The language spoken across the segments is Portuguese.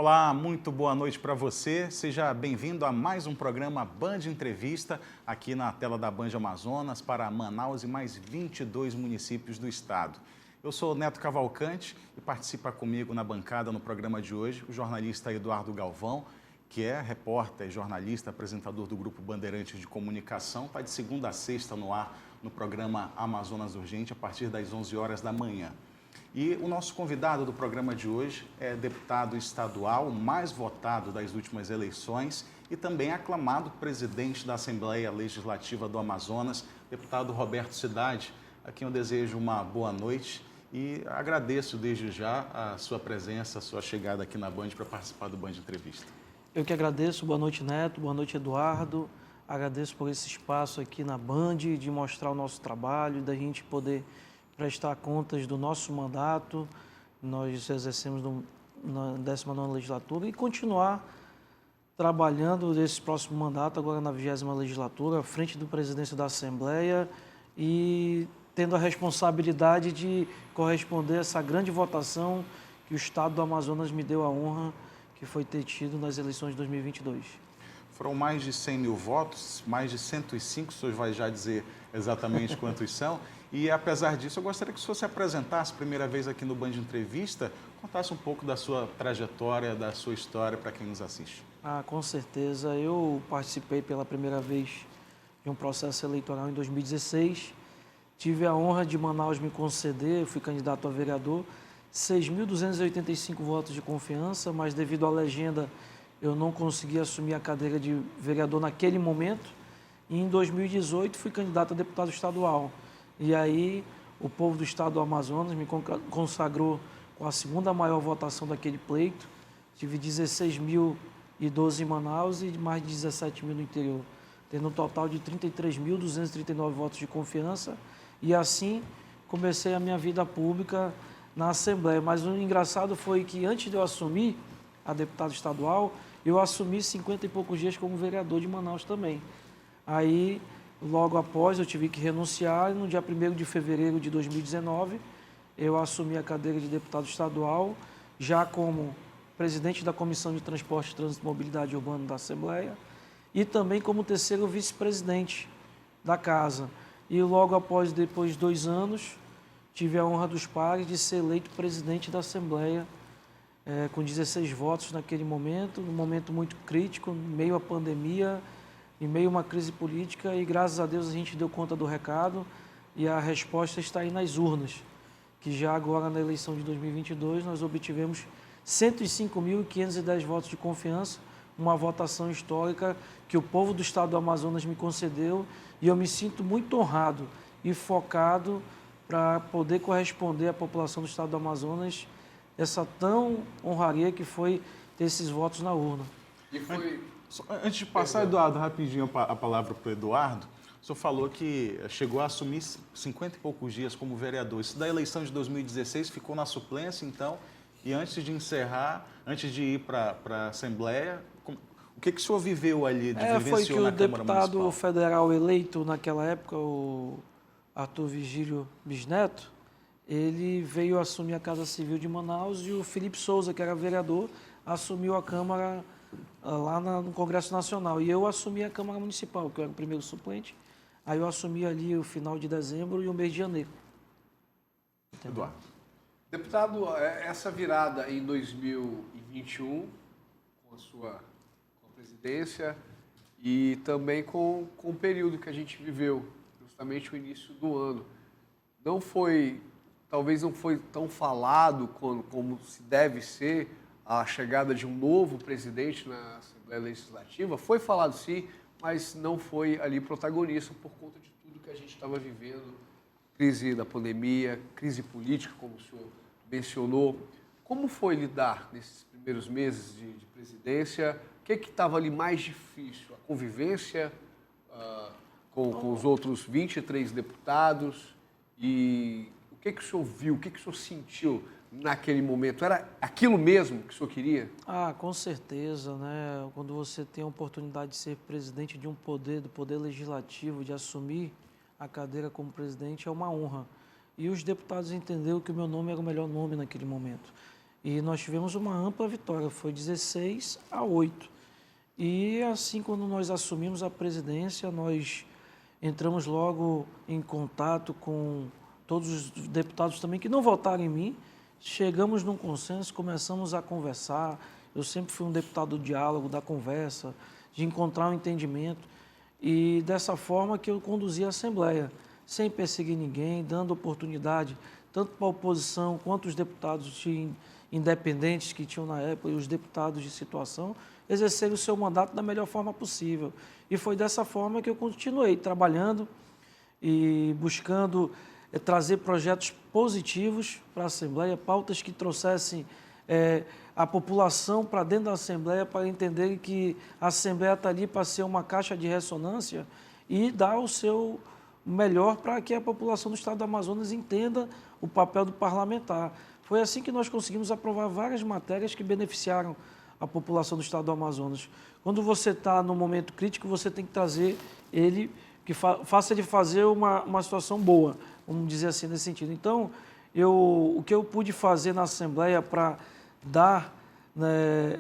Olá, muito boa noite para você. Seja bem-vindo a mais um programa Band Entrevista, aqui na tela da Band Amazonas, para Manaus e mais 22 municípios do estado. Eu sou Neto Cavalcante e participa comigo na bancada no programa de hoje o jornalista Eduardo Galvão, que é repórter, jornalista, apresentador do Grupo Bandeirantes de Comunicação, está de segunda a sexta no ar no programa Amazonas Urgente, a partir das 11 horas da manhã. E o nosso convidado do programa de hoje é deputado estadual mais votado das últimas eleições e também aclamado presidente da Assembleia Legislativa do Amazonas, deputado Roberto Cidade, a quem eu desejo uma boa noite e agradeço desde já a sua presença, a sua chegada aqui na Band para participar do Band Entrevista. Eu que agradeço, boa noite Neto, boa noite Eduardo, agradeço por esse espaço aqui na Band, de mostrar o nosso trabalho, da gente poder prestar contas do nosso mandato, nós exercemos na 19ª legislatura e continuar trabalhando nesse próximo mandato, agora na 20ª legislatura, à frente do presidente da Assembleia e tendo a responsabilidade de corresponder a essa grande votação que o Estado do Amazonas me deu a honra, que foi ter tido nas eleições de 2022. Foram mais de 100 mil votos, mais de 105, o senhor vai já dizer exatamente quantos são. E, apesar disso, eu gostaria que o senhor se apresentasse, primeira vez aqui no Band Entrevista, contasse um pouco da sua trajetória, da sua história para quem nos assiste. Com certeza. Eu participei pela primeira vez de um processo eleitoral em 2016. Tive a honra de Manaus me conceder, eu fui candidato a vereador, 6.285 votos de confiança, mas devido à legenda eu não consegui assumir a cadeira de vereador naquele momento. E em 2018 fui candidato a deputado estadual. E aí o povo do estado do Amazonas me consagrou com a segunda maior votação daquele pleito. Tive 16.012 em Manaus e mais de 17 mil no interior, tendo um total de 33.239 votos de confiança. E assim comecei a minha vida pública na Assembleia. Mas o engraçado foi que antes de eu assumir a deputado estadual, eu assumi 50 e poucos dias como vereador de Manaus também. Aí, logo após, eu tive que renunciar e no dia 1º de fevereiro de 2019, eu assumi a cadeira de deputado estadual, já como presidente da Comissão de Transporte, Trânsito e Mobilidade Urbana da Assembleia e também como terceiro vice-presidente da Casa. E logo após, depois de 2 anos, tive a honra dos pares de ser eleito presidente da Assembleia, com 16 votos naquele momento, num momento muito crítico, em meio à pandemia, em meio a uma crise política, e graças a Deus a gente deu conta do recado e a resposta está aí nas urnas, que já agora na eleição de 2022 nós obtivemos 105.510 votos de confiança, uma votação histórica que o povo do estado do Amazonas me concedeu e eu me sinto muito honrado e focado para poder corresponder à população do estado do Amazonas essa tão honraria que foi ter esses votos na urna. E foi... Antes de passar, Eduardo, rapidinho a palavra para o Eduardo, o senhor falou que chegou a assumir 50 e poucos dias como vereador. Isso da eleição de 2016 ficou na suplência, então, e antes de encerrar, antes de ir para a Assembleia, o que o senhor viveu ali, vivenciou na Câmara Municipal? Foi que o deputado federal eleito naquela época, o Arthur Vigílio Bisneto, ele veio assumir a Casa Civil de Manaus e o Felipe Souza, que era vereador, assumiu a Câmara lá no Congresso Nacional. E eu assumi a Câmara Municipal, que eu era o primeiro suplente. Aí eu assumi ali o final de dezembro e o mês de janeiro. Eduardo. Deputado, essa virada em 2021, com a presidência e também com o período que a gente viveu, justamente o início do ano, talvez não foi tão falado como se deve ser a chegada de um novo presidente na Assembleia Legislativa. Foi falado sim, mas não foi ali protagonista por conta de tudo que a gente estava vivendo, crise da pandemia, crise política, como o senhor mencionou. Como foi lidar nesses primeiros meses de presidência? O que estava ali mais difícil? A convivência com os outros 23 deputados? E o que o senhor viu, o que o senhor sentiu naquele momento? Era aquilo mesmo que o senhor queria? Com certeza, né? Quando você tem a oportunidade de ser presidente de um poder, do poder legislativo, de assumir a cadeira como presidente, é uma honra. E os deputados entenderam que o meu nome era o melhor nome naquele momento. e nós tivemos uma ampla vitória, foi 16-8. E assim, quando nós assumimos a presidência, nós entramos logo em contato com todos os deputados também que não votaram em mim, chegamos num consenso, começamos a conversar. Eu sempre fui um deputado do diálogo, da conversa, de encontrar um entendimento, e dessa forma que eu conduzi a Assembleia, sem perseguir ninguém, dando oportunidade tanto para a oposição quanto os deputados independentes que tinham na época e os deputados de situação, exercerem o seu mandato da melhor forma possível. E foi dessa forma que eu continuei trabalhando e buscando trazer projetos positivos para a Assembleia, pautas que trouxessem a população para dentro da Assembleia, para entender que a Assembleia está ali para ser uma caixa de ressonância e dar o seu melhor para que a população do Estado do Amazonas entenda o papel do parlamentar. Foi assim que nós conseguimos aprovar várias matérias que beneficiaram a população do Estado do Amazonas. Quando você está no momento crítico, você tem que trazer ele, que faça ele fazer uma situação boa, vamos dizer assim, nesse sentido. Então, o que eu pude fazer na Assembleia para dar, né,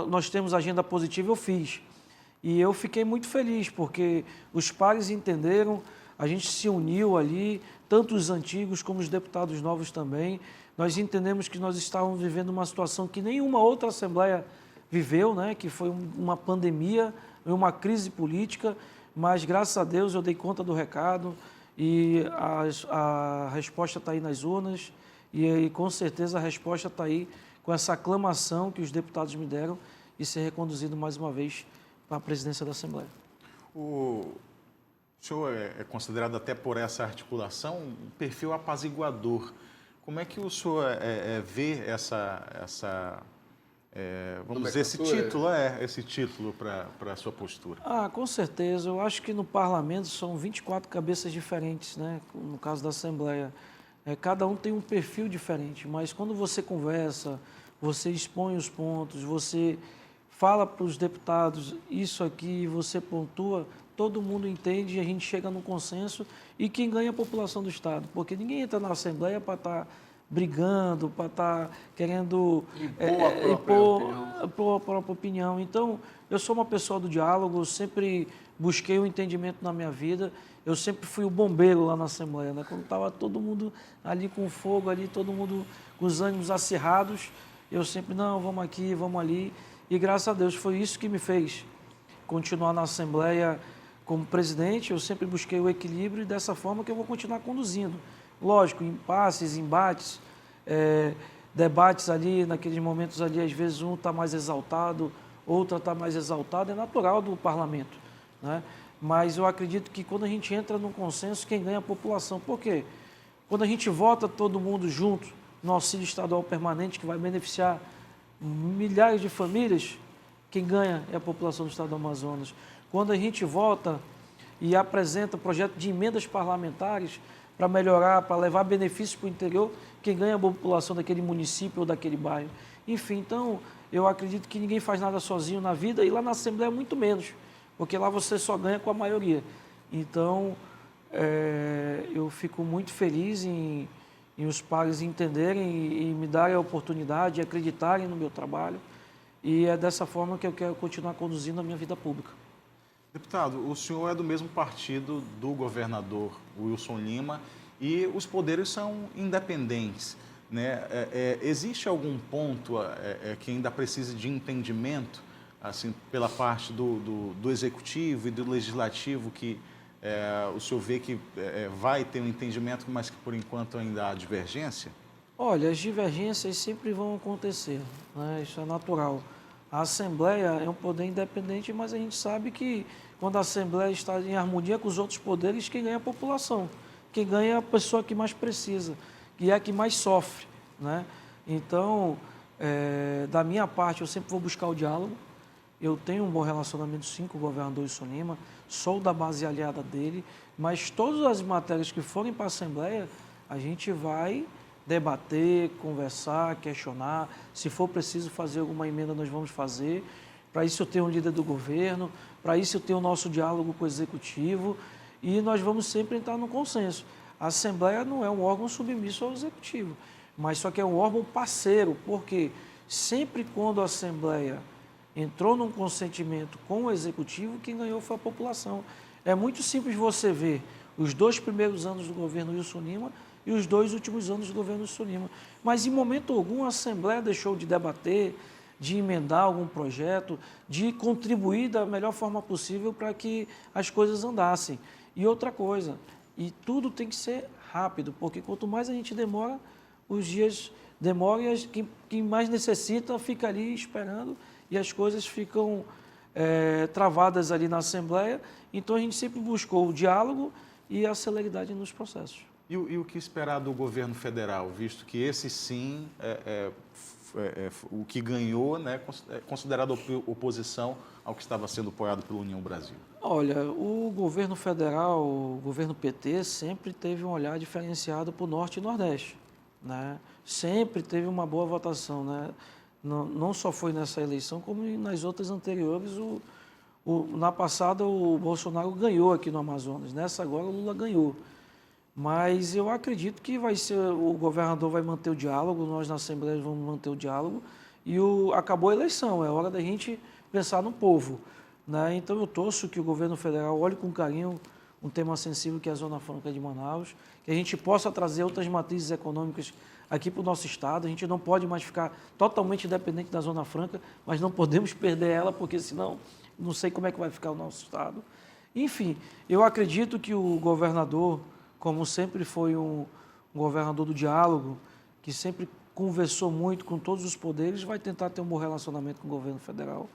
nós temos agenda positiva, eu fiz. E eu fiquei muito feliz, porque os pares entenderam, a gente se uniu ali, tanto os antigos como os deputados novos também. Nós entendemos que nós estávamos vivendo uma situação que nenhuma outra Assembleia viveu, né, que foi uma pandemia, uma crise política, mas graças a Deus eu dei conta do recado e a resposta está aí nas urnas e com certeza a resposta está aí com essa aclamação que os deputados me deram e ser reconduzido mais uma vez para a presidência da Assembleia. O senhor é considerado até por essa articulação um perfil apaziguador. Como é que o senhor vê vamos dizer, esse título para a sua postura? Com certeza. Eu acho que no parlamento são 24 cabeças diferentes, né? No caso da Assembleia. Cada um tem um perfil diferente, mas quando você conversa, você expõe os pontos, você fala para os deputados isso aqui, você pontua, todo mundo entende e a gente chega num consenso e quem ganha é a população do Estado, porque ninguém entra na Assembleia para estar brigando, para estar querendo impor a própria opinião. Então, eu sou uma pessoa do diálogo, eu sempre busquei o entendimento na minha vida, eu sempre fui o bombeiro lá na Assembleia, né? Quando estava todo mundo ali com fogo, ali, todo mundo com os ânimos acirrados, eu sempre, não, vamos aqui, vamos ali. E graças a Deus foi isso que me fez continuar na Assembleia como presidente. Eu sempre busquei o equilíbrio e dessa forma que eu vou continuar conduzindo. Lógico, impasses, embates, debates ali, naqueles momentos ali, às vezes um está mais exaltado, outro está mais exaltado, é natural do parlamento, né? Mas eu acredito que quando a gente entra num consenso, quem ganha é a população. Por quê? Quando a gente vota todo mundo junto no auxílio estadual permanente, que vai beneficiar milhares de famílias, quem ganha é a população do Estado do Amazonas. Quando a gente vota e apresenta projeto de emendas parlamentares para melhorar, para levar benefícios para o interior, quem ganha é a população daquele município ou daquele bairro. Enfim, então, eu acredito que ninguém faz nada sozinho na vida e lá na Assembleia muito menos, porque lá você só ganha com a maioria. Então, eu fico muito feliz em os pares entenderem e me darem a oportunidade, acreditarem no meu trabalho. E é dessa forma que eu quero continuar conduzindo a minha vida pública. Deputado, o senhor é do mesmo partido do governador Wilson Lima e os poderes são independentes, né? Existe algum ponto que ainda precise de entendimento, assim, pela parte do executivo e do legislativo que o senhor vê que vai ter um entendimento, mas que por enquanto ainda há divergência? Olha, as divergências sempre vão acontecer, né? Isso é natural. A Assembleia é um poder independente, mas a gente sabe que quando a Assembleia está em harmonia com os outros poderes, quem ganha é a população, quem ganha é a pessoa que mais precisa, que é a que mais sofre, né? Então, da minha parte, eu sempre vou buscar o diálogo. Eu tenho um bom relacionamento, sim, com o governador Wilson Lima, sou da base aliada dele, mas todas as matérias que forem para a Assembleia, a gente vai debater, conversar, questionar. Se for preciso fazer alguma emenda, nós vamos fazer. Para isso eu tenho um líder do governo, para isso eu tenho o nosso diálogo com o Executivo e nós vamos sempre entrar no consenso. A Assembleia não é um órgão submisso ao Executivo. mas só que é um órgão parceiro, porque sempre quando a Assembleia entrou num consentimento com o Executivo, quem ganhou foi a população. É muito simples você ver os 2 primeiros anos do governo Wilson Lima e os 2 últimos anos do governo Wilson Lima. Mas, em momento algum, a Assembleia deixou de debater, de emendar algum projeto, de contribuir da melhor forma possível para que as coisas andassem. E outra coisa, e tudo tem que ser rápido, porque quanto mais a gente demora, os dias demoram e quem mais necessita fica ali esperando e as coisas ficam travadas ali na Assembleia. Então, a gente sempre buscou o diálogo e a celeridade nos processos. E o que esperar do governo federal, visto que esse sim o que ganhou, né, é considerado oposição ao que estava sendo apoiado pela União Brasil? Olha, o governo federal, o governo PT, sempre teve um olhar diferenciado para o Norte e Nordeste, né? Sempre teve uma boa votação, né? Não só foi nessa eleição, como nas outras anteriores. Na passada, o Bolsonaro ganhou aqui no Amazonas, nessa agora o Lula ganhou. Mas eu acredito que o governador vai manter o diálogo, nós na Assembleia vamos manter o diálogo e acabou a eleição, é hora da gente pensar no povo, né? Então eu torço que o governo federal olhe com carinho um tema sensível que é a Zona Franca de Manaus, que a gente possa trazer outras matrizes econômicas aqui para o nosso estado. A gente não pode mais ficar totalmente dependente da Zona Franca, mas não podemos perder ela, porque senão não sei como é que vai ficar o nosso estado. Enfim, eu acredito que o governador, como sempre foi um governador do diálogo, que sempre conversou muito com todos os poderes, vai tentar ter um bom relacionamento com o governo federal.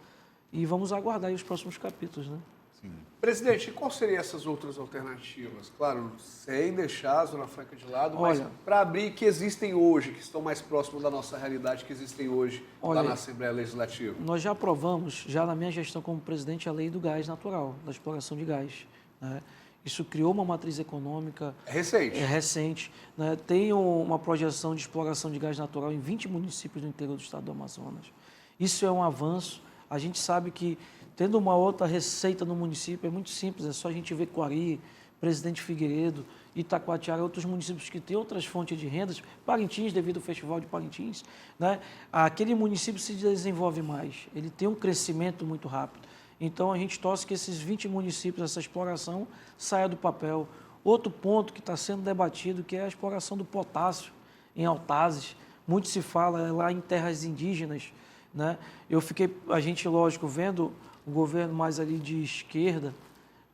E vamos aguardar aí os próximos capítulos, né? Sim. Presidente, e quais seriam essas outras alternativas? Claro, sem deixar a Zona Franca de lado, mas para abrir que existem hoje, que estão mais próximos da nossa realidade, que existem hoje lá na Assembleia Legislativa. Nós já aprovamos, já na minha gestão como presidente, a lei do gás natural, da exploração de gás, né? Isso criou uma matriz econômica... É recente. É recente, né? Tem uma projeção de exploração de gás natural em 20 municípios do interior do estado do Amazonas. Isso é um avanço. A gente sabe que, tendo uma outra receita no município, é muito simples. É só a gente ver Coari, Presidente Figueiredo, Itacoatiara, outros municípios que têm outras fontes de rendas. Parintins, devido ao Festival de Parintins, né? Aquele município se desenvolve mais. Ele tem um crescimento muito rápido. Então, a gente torce que esses 20 municípios, essa exploração, saia do papel. Outro ponto que está sendo debatido, que é a exploração do potássio em Altazes. Muito se fala lá em terras indígenas, né? A gente, lógico, vendo o governo mais ali de esquerda,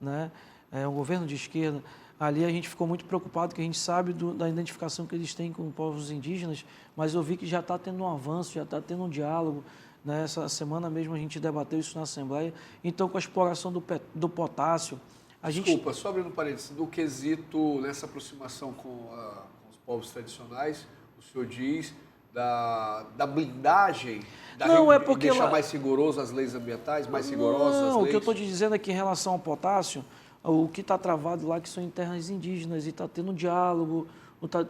né? Um governo de esquerda, ali a gente ficou muito preocupado, que a gente sabe da identificação que eles têm com povos indígenas, mas eu vi que já está tendo um avanço, já está tendo um diálogo. Nessa semana mesmo a gente debateu isso na Assembleia. Então, com a exploração do potássio... Desculpa, só abrindo parênteses, no quesito, nessa aproximação com os povos tradicionais, o senhor diz da blindagem, deixar mais rigoroso as leis ambientais, mais rigorosas as leis? Não, o que eu estou te dizendo é que em relação ao potássio, o que está travado lá que são em terras indígenas e está tendo um diálogo,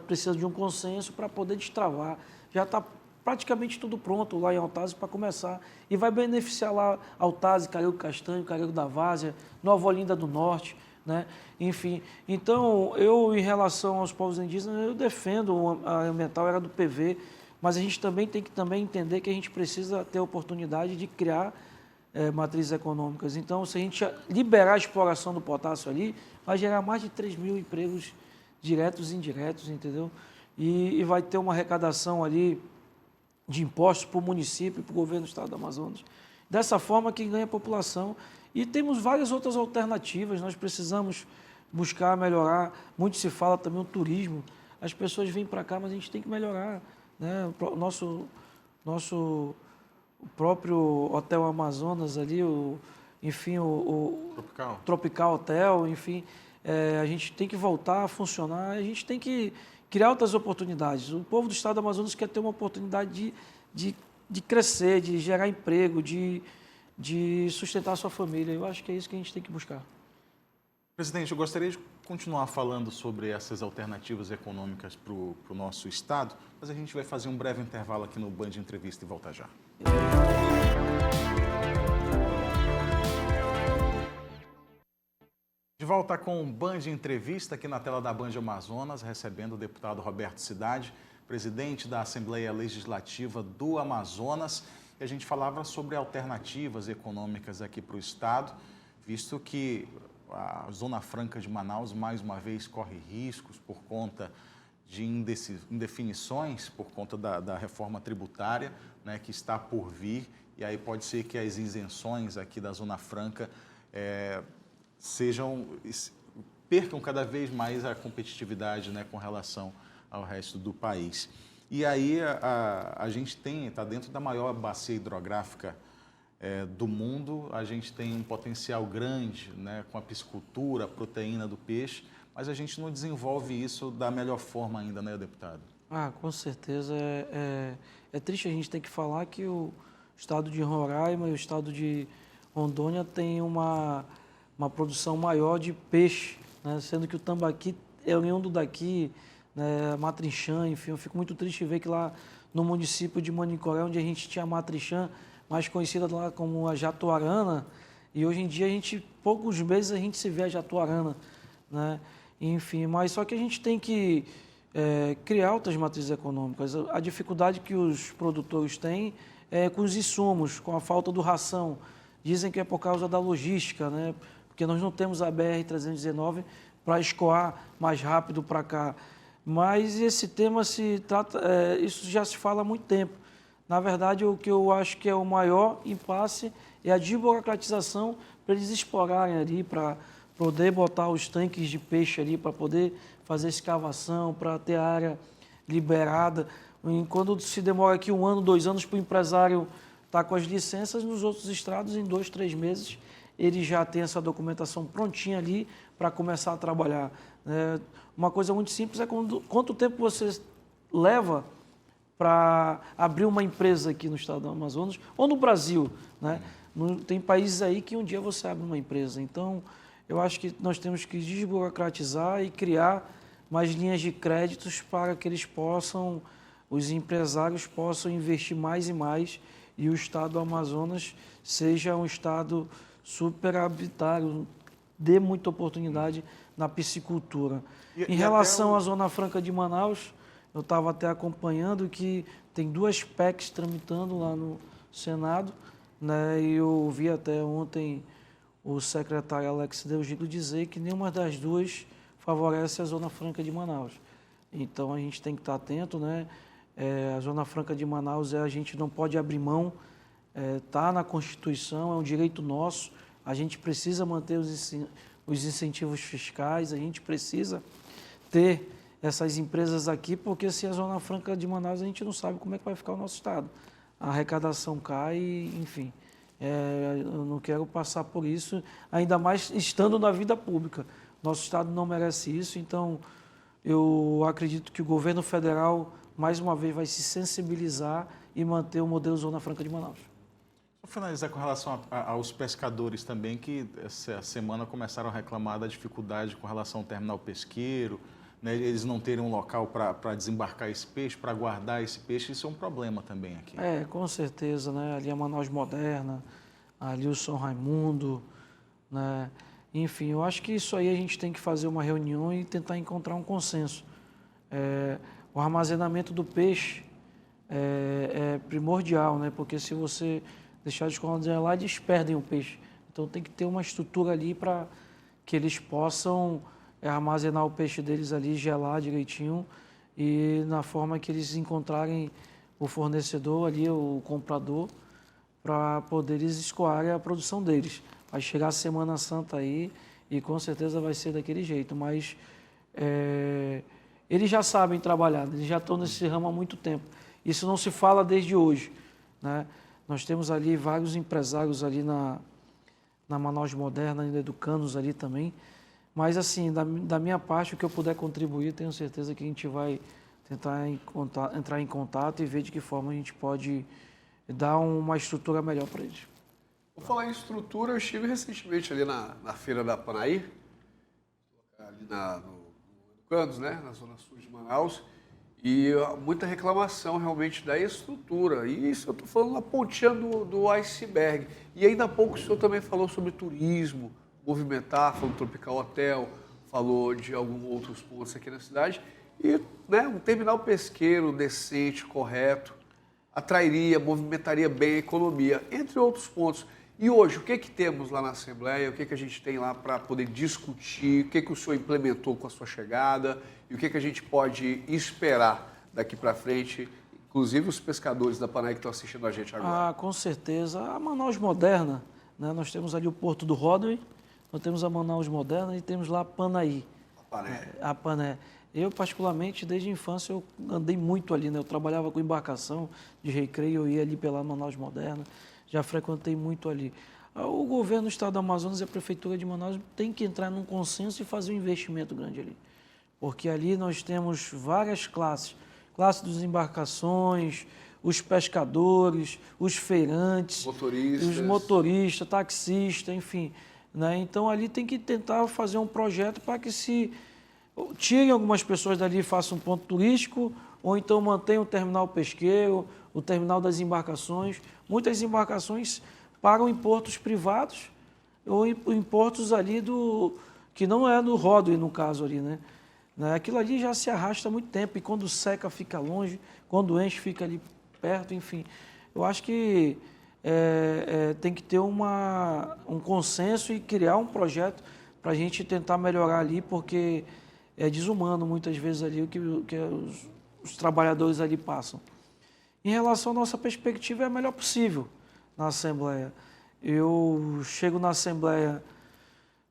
precisa de um consenso para poder destravar. Já está praticamente tudo pronto lá em Altazes para começar. E vai beneficiar lá Altazes, Carrego Castanho, Carrego da Várzea, Nova Olinda do Norte, né? Enfim, então, em relação aos povos indígenas, eu defendo a ambiental, era do PV, mas a gente também tem que entender que a gente precisa ter a oportunidade de criar matrizes econômicas. Então, se a gente liberar a exploração do potássio ali, vai gerar mais de 3 mil empregos diretos e indiretos, entendeu? E vai ter uma arrecadação ali de impostos para o município e para o governo do estado do Amazonas. Dessa forma, quem ganha é a população. E temos várias outras alternativas, nós precisamos buscar melhorar. Muito se fala também o turismo. As pessoas vêm para cá, mas a gente tem que melhorar, né? O nosso próprio Hotel Amazonas ali, o Tropical Hotel, enfim, a gente tem que voltar a funcionar, a gente tem que criar outras oportunidades. O povo do estado do Amazonas quer ter uma oportunidade de crescer, de gerar emprego, de sustentar a sua família. Eu acho que é isso que a gente tem que buscar. Presidente, eu gostaria de continuar falando sobre essas alternativas econômicas para o nosso estado, mas a gente vai fazer um breve intervalo aqui no Band Entrevista e volta já. De volta com o Band Entrevista aqui na tela da Band Amazonas, recebendo o deputado Roberto Cidade. presidente da Assembleia Legislativa do Amazonas, e a gente falava sobre alternativas econômicas aqui para o Estado, visto que a Zona Franca de Manaus, mais uma vez, corre riscos por conta de indefinições, por conta da reforma tributária, né, que está por vir, e aí pode ser que as isenções aqui da Zona Franca percam cada vez mais a competitividade, né, com relação ao resto do país. E aí a gente está dentro da maior bacia hidrográfica do mundo, a gente tem um potencial grande, né, com a piscicultura, a proteína do peixe, mas a gente não desenvolve isso da melhor forma ainda, né, deputado? Com certeza. É triste a gente ter que falar que o estado de Roraima e o estado de Rondônia têm uma produção maior de peixe, né, sendo que o tambaqui é oriundo daqui, né, matrinchã, enfim. Eu fico muito triste de ver que lá no município de Manicoré, onde a gente tinha a matrinchã, mais conhecida lá como a jatuarana, e hoje em dia poucos meses a gente se vê a jatuarana, né? Enfim, mas só que a gente tem que criar outras matrizes econômicas. A dificuldade que os produtores têm é com os insumos, com a falta do ração. Dizem que é por causa da logística, né? Porque nós não temos a BR-319 para escoar mais rápido para cá. Mas esse tema isso já se fala há muito tempo. Na verdade, o que eu acho que é o maior impasse é a desburocratização para eles explorarem ali, para poder botar os tanques de peixe ali, para poder fazer escavação, para ter a área liberada. E quando se demora aqui 1 ano, 2 anos para o empresário estar com as licenças, nos outros estados, em 2, 3 meses, ele já tem essa documentação prontinha ali para começar a trabalhar. Uma coisa muito simples é quanto tempo você leva para abrir uma empresa aqui no estado do Amazonas ou no Brasil, né? Tem países aí que um dia você abre uma empresa. Então, eu acho que nós temos que desburocratizar e criar mais linhas de créditos para que os empresários possam investir mais e mais e o estado do Amazonas seja um estado superavitário, dê muita oportunidade na piscicultura. Em relação à Zona Franca de Manaus, eu estava até acompanhando que tem 2 PECs tramitando lá no Senado, né? E eu vi até ontem o secretário Alex Deugildo dizer que nenhuma das 2 favorece a Zona Franca de Manaus. Então, a gente tem que estar atento, né? A Zona Franca de Manaus, a gente não pode abrir mão, está na Constituição, é um direito nosso, a gente precisa manter os incentivos fiscais, a gente precisa ter essas empresas aqui, porque se a Zona Franca de Manaus, a gente não sabe como é que vai ficar o nosso estado. A arrecadação cai, enfim. Eu não quero passar por isso, ainda mais estando na vida pública. Nosso estado não merece isso, então eu acredito que o governo federal, mais uma vez, vai se sensibilizar e manter o modelo Zona Franca de Manaus. Vou finalizar com relação aos pescadores também, que essa semana começaram a reclamar da dificuldade com relação ao terminal pesqueiro, né, eles não terem um local para desembarcar esse peixe, para guardar esse peixe, isso é um problema também aqui. Com certeza, né? Ali a Manaus Moderna, ali o São Raimundo, né? Enfim, eu acho que isso aí a gente tem que fazer uma reunião e tentar encontrar um consenso. O armazenamento do peixe é primordial, né? Porque se você deixar de esconder lá, eles perdem o peixe. Então tem que ter uma estrutura ali para que eles possam armazenar o peixe deles ali, gelar direitinho e na forma que eles encontrarem o fornecedor ali, o comprador, para poder eles escoarem a produção deles. Vai chegar a Semana Santa aí e com certeza vai ser daquele jeito, mas eles já sabem trabalhar, eles já estão nesse ramo há muito tempo. Isso não se fala desde hoje, né? Nós temos ali vários empresários ali na Manaus Moderna, ainda educandos ali também. Mas, assim, da minha parte, o que eu puder contribuir, tenho certeza que a gente vai tentar entrar em contato e ver de que forma a gente pode dar uma estrutura melhor para eles. Vou falar em estrutura, eu estive recentemente ali na Feira da Panaí, ali no Educandos, né, na zona sul de Manaus, e muita reclamação realmente da estrutura. E isso eu estou falando na pontinha do iceberg. E ainda há pouco o senhor também falou sobre turismo, movimentar, falou do Tropical Hotel, falou de alguns outros pontos aqui na cidade. E, né, um terminal pesqueiro decente, correto, atrairia, movimentaria bem a economia, entre outros pontos. E hoje, o que temos lá na Assembleia? O que a gente tem lá para poder discutir? O que o senhor implementou com a sua chegada? E o que a gente pode esperar daqui para frente? Inclusive os pescadores da Panaí que estão assistindo a gente agora. Ah, com certeza. A Manaus Moderna, né? Nós temos ali o Porto do Rodway, nós temos a Manaus Moderna e temos lá a Panaí. A Pané. Eu, particularmente, desde a infância, eu andei muito ali, né? Eu trabalhava com embarcação de recreio, eu ia ali pela Manaus Moderna, já frequentei muito ali. O governo do Estado do Amazonas e a Prefeitura de Manaus tem que entrar num consenso e fazer um investimento grande ali. Porque ali nós temos várias classes. Classe das embarcações, os pescadores, os feirantes, os motoristas, taxistas, enfim. Né? Então, ali tem que tentar fazer um projeto para que se tirem algumas pessoas dali e façam um ponto turístico, ou então mantenham o terminal pesqueiro, o terminal das embarcações. Muitas embarcações param em portos privados ou em portos ali que não é no Rodway, no caso ali, né? Aquilo ali já se arrasta há muito tempo e quando seca fica longe, quando enche fica ali perto, enfim. Eu acho que tem que ter um consenso e criar um projeto para a gente tentar melhorar ali, porque é desumano muitas vezes ali o que os trabalhadores ali passam. Em relação à nossa perspectiva, é a melhor possível na Assembleia. Eu chego na Assembleia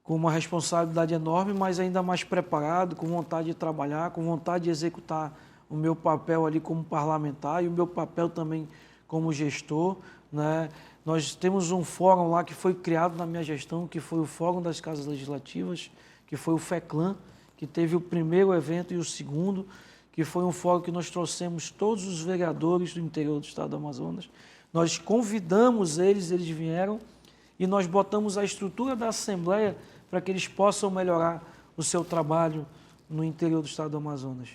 com uma responsabilidade enorme, mas ainda mais preparado, com vontade de trabalhar, com vontade de executar o meu papel ali como parlamentar e o meu papel também como gestor, né? Nós temos um fórum lá que foi criado na minha gestão, que foi o Fórum das Casas Legislativas, que foi o FECLAN, que teve o primeiro evento e o segundo, que foi um fórum que nós trouxemos todos os vereadores do interior do estado do Amazonas. Nós convidamos eles vieram e nós botamos a estrutura da Assembleia para que eles possam melhorar o seu trabalho no interior do estado do Amazonas.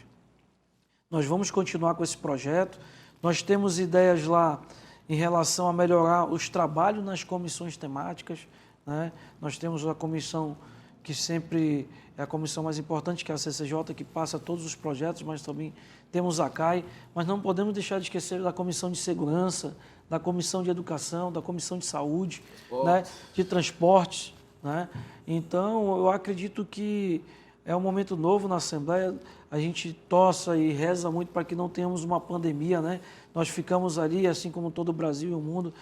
Nós vamos continuar com esse projeto. Nós temos ideias lá em relação a melhorar os trabalhos nas comissões temáticas, né? Nós temos a comissão que sempre é a comissão mais importante, que é a CCJ, que passa todos os projetos, mas também temos a CAI, mas não podemos deixar de esquecer da Comissão de Segurança, da Comissão de Educação, da Comissão de Saúde, né? De Transportes, né? Então, eu acredito que é um momento novo na Assembleia, a gente torce e reza muito para que não tenhamos uma pandemia, né? Nós ficamos ali, assim como todo o Brasil e o mundo,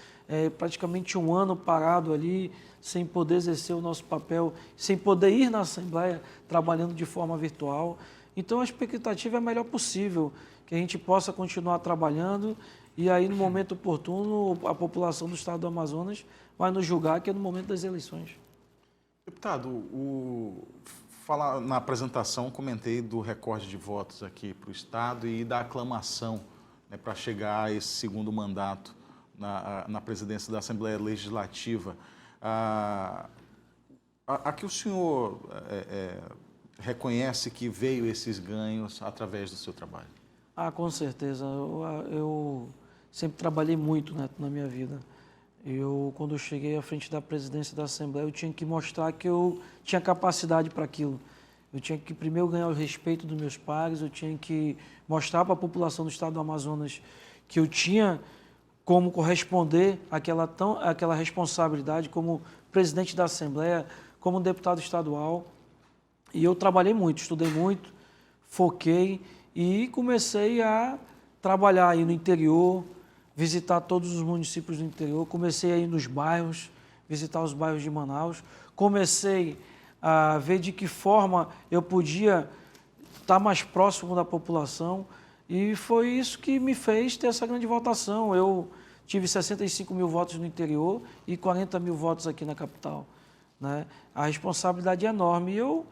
praticamente um ano parado ali, sem poder exercer o nosso papel, sem poder ir na Assembleia trabalhando de forma virtual. Então, a expectativa é a melhor possível, que a gente possa continuar trabalhando e aí, no momento oportuno, a população do estado do Amazonas vai nos julgar, que é no momento das eleições. Deputado, na apresentação comentei do recorde de votos aqui para o estado e da aclamação, né, para chegar a esse segundo mandato na presidência da Assembleia Legislativa. Aqui o senhor reconhece que veio esses ganhos através do seu trabalho? Com certeza. Eu sempre trabalhei muito, né, na minha vida. Quando eu cheguei à frente da presidência da Assembleia, eu tinha que mostrar que eu tinha capacidade para aquilo. Eu tinha que primeiro ganhar o respeito dos meus pares, eu tinha que mostrar para a população do estado do Amazonas que eu tinha como corresponder àquela responsabilidade como presidente da Assembleia, como deputado estadual. E eu trabalhei muito, estudei muito, foquei e comecei a trabalhar aí no interior, visitar todos os municípios do interior, comecei a ir nos bairros, visitar os bairros de Manaus, comecei a ver de que forma eu podia estar mais próximo da população e foi isso que me fez ter essa grande votação. Eu tive 65 mil votos no interior e 40 mil votos aqui na capital, né? A responsabilidade é enorme e eu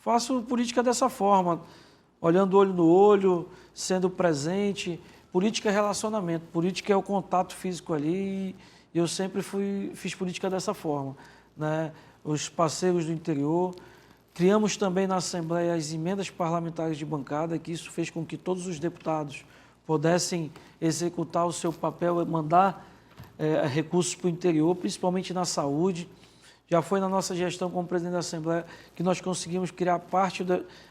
faço política dessa forma, olhando olho no olho, sendo presente. Política é relacionamento, política é o contato físico ali e eu sempre fiz política dessa forma, né? Os parceiros do interior, criamos também na Assembleia as emendas parlamentares de bancada, que isso fez com que todos os deputados pudessem executar o seu papel, mandar recursos para o interior, principalmente na saúde. Já foi na nossa gestão como presidente da Assembleia que nós conseguimos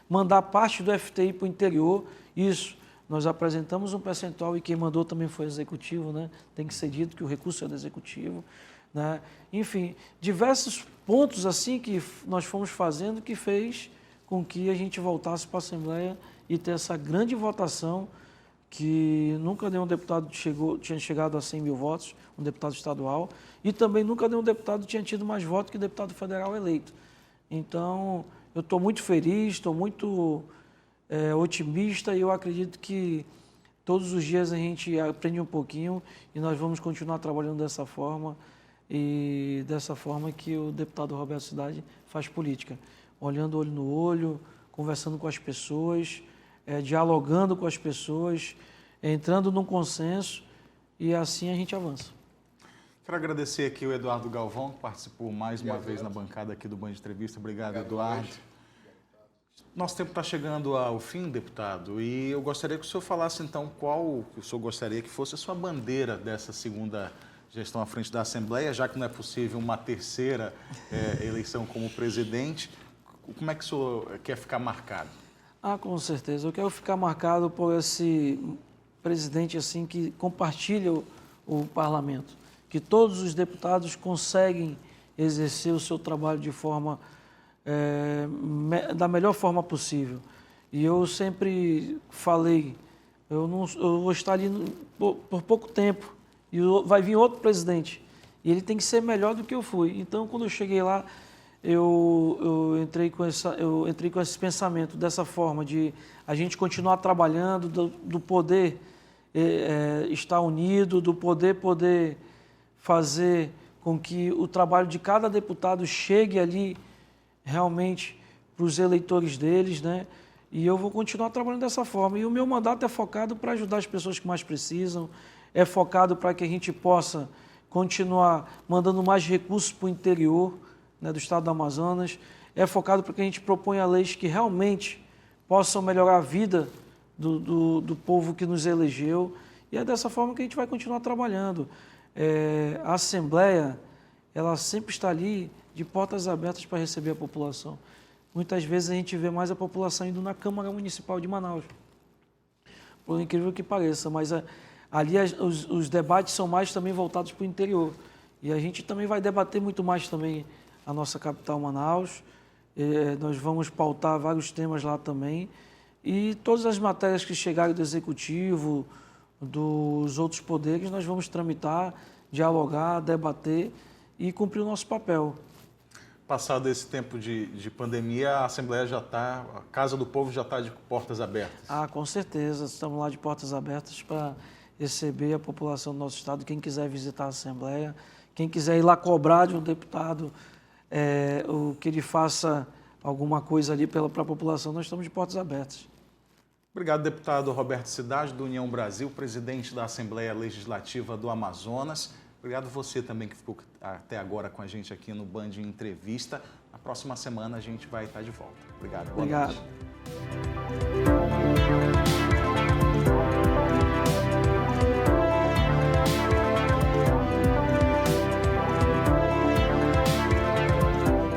mandar parte do FTI para o interior. Isso, nós apresentamos um percentual e quem mandou também foi o executivo, né? Tem que ser dito que o recurso é do executivo, né? Enfim, diversos pontos assim que nós fomos fazendo que fez com que a gente voltasse para a Assembleia e ter essa grande votação que nunca nenhum deputado tinha chegado a 100 mil votos, um deputado estadual, e também nunca nenhum deputado tinha tido mais votos que deputado federal eleito. Então, eu estou muito feliz, estou muito otimista e eu acredito que todos os dias a gente aprende um pouquinho e nós vamos continuar trabalhando dessa forma e dessa forma que o deputado Roberto Cidade faz política, olhando olho no olho, conversando com as pessoas, dialogando com as pessoas, entrando num consenso e assim a gente avança. Quero agradecer aqui o Eduardo Galvão, que participou mais uma vez na bancada aqui do Band Entrevista. Obrigado, Eduardo. Nosso tempo está chegando ao fim, deputado, e eu gostaria que o senhor falasse, então, qual que o senhor gostaria que fosse a sua bandeira dessa segunda gestão à frente da Assembleia, já que não é possível uma terceira eleição como presidente. Como é que o senhor quer ficar marcado? Com certeza. Eu quero ficar marcado por esse presidente assim que compartilha o parlamento, que todos os deputados conseguem exercer o seu trabalho de forma da melhor forma possível. E eu sempre falei, eu vou estar ali por pouco tempo e vai vir outro presidente e ele tem que ser melhor do que eu fui. Então, quando eu cheguei lá, eu entrei com esse pensamento dessa forma de a gente continuar trabalhando, do poder estar unido, do poder fazer com que o trabalho de cada deputado chegue ali realmente para os eleitores deles, né? E eu vou continuar trabalhando dessa forma. E o meu mandato é focado para ajudar as pessoas que mais precisam, é focado para que a gente possa continuar mandando mais recursos para o interior, né, do estado do Amazonas, é focado para que a gente proponha leis que realmente possam melhorar a vida do povo que nos elegeu. E é dessa forma que a gente vai continuar trabalhando. A Assembleia, ela sempre está ali de portas abertas para receber a população. Muitas vezes a gente vê mais a população indo na Câmara Municipal de Manaus, por incrível que pareça, mas ali os debates são mais também voltados para o interior. E a gente também vai debater muito mais também a nossa capital, Manaus. Nós vamos pautar vários temas lá também. E todas as matérias que chegarem do Executivo, dos outros poderes, nós vamos tramitar, dialogar, debater e cumprir o nosso papel. Passado esse tempo de pandemia, a Assembleia já está, a Casa do Povo já está de portas abertas. Com certeza, estamos lá de portas abertas para receber a população do nosso estado, quem quiser visitar a Assembleia, quem quiser ir lá cobrar de um deputado o que ele faça alguma coisa ali para a população, nós estamos de portas abertas. Obrigado, deputado Roberto Cidade, do União Brasil, presidente da Assembleia Legislativa do Amazonas. Obrigado você também que ficou até agora com a gente aqui no Band Entrevista. Na próxima semana a gente vai estar de volta. Obrigado. Boa noite.